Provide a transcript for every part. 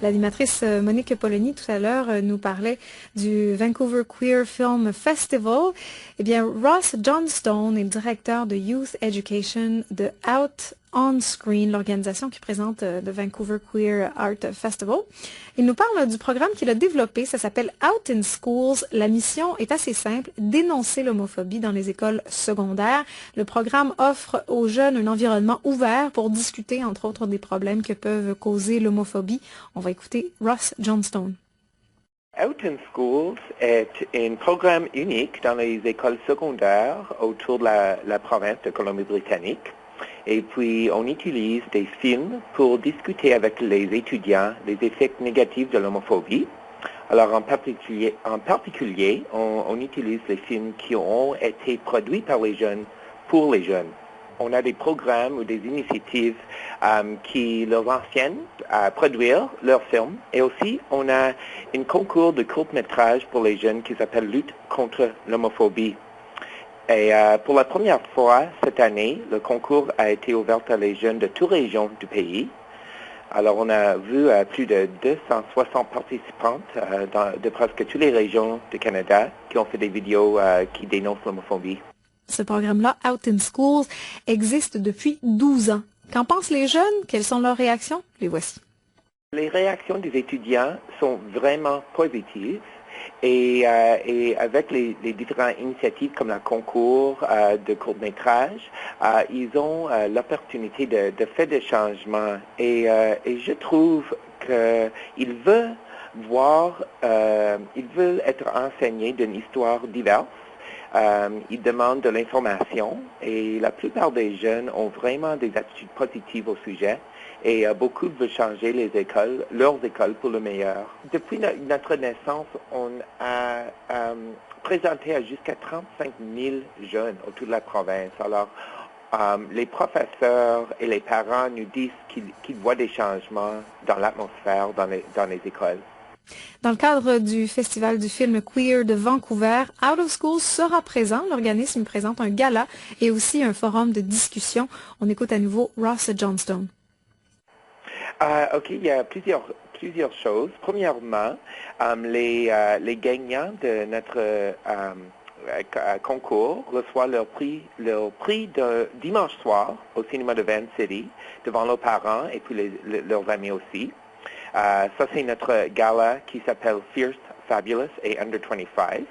L'animatrice Monique Polony, tout à l'heure, nous parlait du Vancouver Queer Film Festival. Eh bien, Ross Johnstone est le directeur de Youth Education de Out on Screen, l'organisation qui présente le Vancouver Queer Art Festival. Il nous parle du programme qu'il a développé, ça s'appelle Out in Schools. La mission est assez simple, dénoncer l'homophobie dans les écoles secondaires. Le programme offre aux jeunes un environnement ouvert pour discuter, entre autres, des problèmes que peuvent causer l'homophobie. On va écouter Ross Johnstone. Out in Schools est un programme unique dans les écoles secondaires autour de la province de Colombie-Britannique. Et puis, on utilise des films pour discuter avec les étudiants les effets négatifs de l'homophobie. Alors, en particulier, on utilise les films qui ont été produits par les jeunes pour les jeunes. On a des programmes ou des initiatives qui leur enseignent à produire leurs films. Et aussi, on a un concours de court-métrage pour les jeunes qui s'appelle Lutte contre l'homophobie. Et pour la première fois cette année, le concours a été ouvert à les jeunes de toutes régions du pays. Alors, on a vu plus de 260 participantes de presque toutes les régions du Canada qui ont fait des vidéos qui dénoncent l'homophobie. Ce programme-là, Out in Schools, existe depuis 12 ans. Qu'en pensent les jeunes? Quelles sont leurs réactions? Les voici. Les réactions des étudiants sont vraiment positives. Et avec les différentes initiatives comme le concours de court-métrage, ils ont l'opportunité de faire des changements. Et je trouve qu'ils veulent ils veulent être enseignés d'une histoire diverse. Ils demandent de l'information et la plupart des jeunes ont vraiment des attitudes positives au sujet. Et beaucoup veulent changer leurs écoles pour le meilleur. Depuis notre naissance, on a présenté à jusqu'à 35 000 jeunes autour de la province. Alors, les professeurs et les parents nous disent qu'ils voient des changements dans l'atmosphère dans les écoles. Dans le cadre du Festival du film queer de Vancouver, Out of School sera présent. L'organisme présente un gala et aussi un forum de discussion. On écoute à nouveau Ross Johnstone. OK, il y a plusieurs choses. Premièrement, les gagnants de notre concours reçoivent leur prix de dimanche soir au cinéma de Van City devant leurs parents et puis leurs amis aussi. Ça, c'est notre gala qui s'appelle Fierce, Fabulous et Under 25.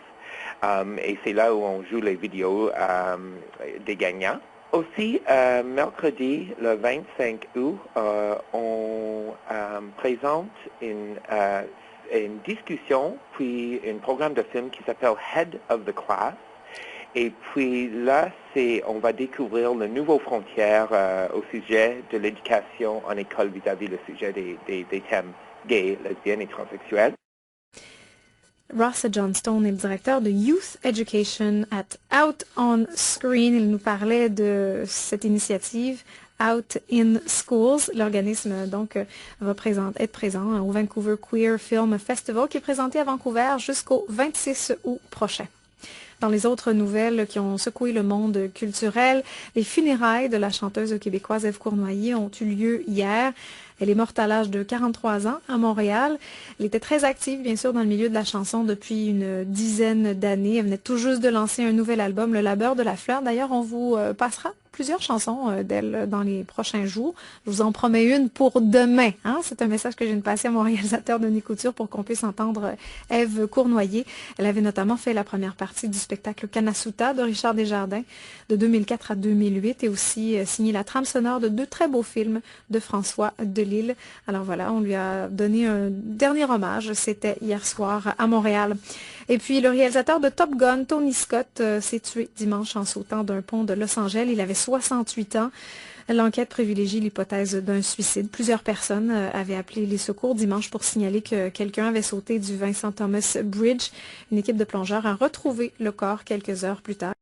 Et c'est là où on joue les vidéos des gagnants. Aussi, mercredi, le 25 août, on présente une discussion, puis un programme de film qui s'appelle Head of the Class. Et puis là, on va découvrir les nouvelles frontières au sujet de l'éducation en école vis-à-vis le sujet des thèmes gays, lesbiennes et transsexuels. Ross Johnstone est le directeur de Youth Education at Out on Screen. Il nous parlait de cette initiative Out in Schools. L'organisme donc va être présent au Vancouver Queer Film Festival qui est présenté à Vancouver jusqu'au 26 août prochain. Dans les autres nouvelles qui ont secoué le monde culturel, les funérailles de la chanteuse québécoise Ève Cournoyer ont eu lieu hier. Elle est morte à l'âge de 43 ans à Montréal. Elle était très active, bien sûr, dans le milieu de la chanson depuis une dizaine d'années. Elle venait tout juste de lancer un nouvel album, Le Labeur de la Fleur. D'ailleurs, on vous passera plusieurs chansons d'elle dans les prochains jours. Je vous en promets une pour demain. Hein? C'est un message que je viens de passer à mon réalisateur Denis Couture pour qu'on puisse entendre Ève Cournoyer. Elle avait notamment fait la première partie du spectacle Kanasuta de Richard Desjardins de 2004 à 2008 et aussi signé la trame sonore de 2 très beaux films de François Delisle. Alors voilà, on lui a donné un dernier hommage. C'était hier soir à Montréal. Et puis le réalisateur de Top Gun, Tony Scott, s'est tué dimanche en sautant d'un pont de Los Angeles. Il avait 68 ans. L'enquête privilégie l'hypothèse d'un suicide. Plusieurs personnes avaient appelé les secours dimanche pour signaler que quelqu'un avait sauté du Vincent Thomas Bridge. Une équipe de plongeurs a retrouvé le corps quelques heures plus tard.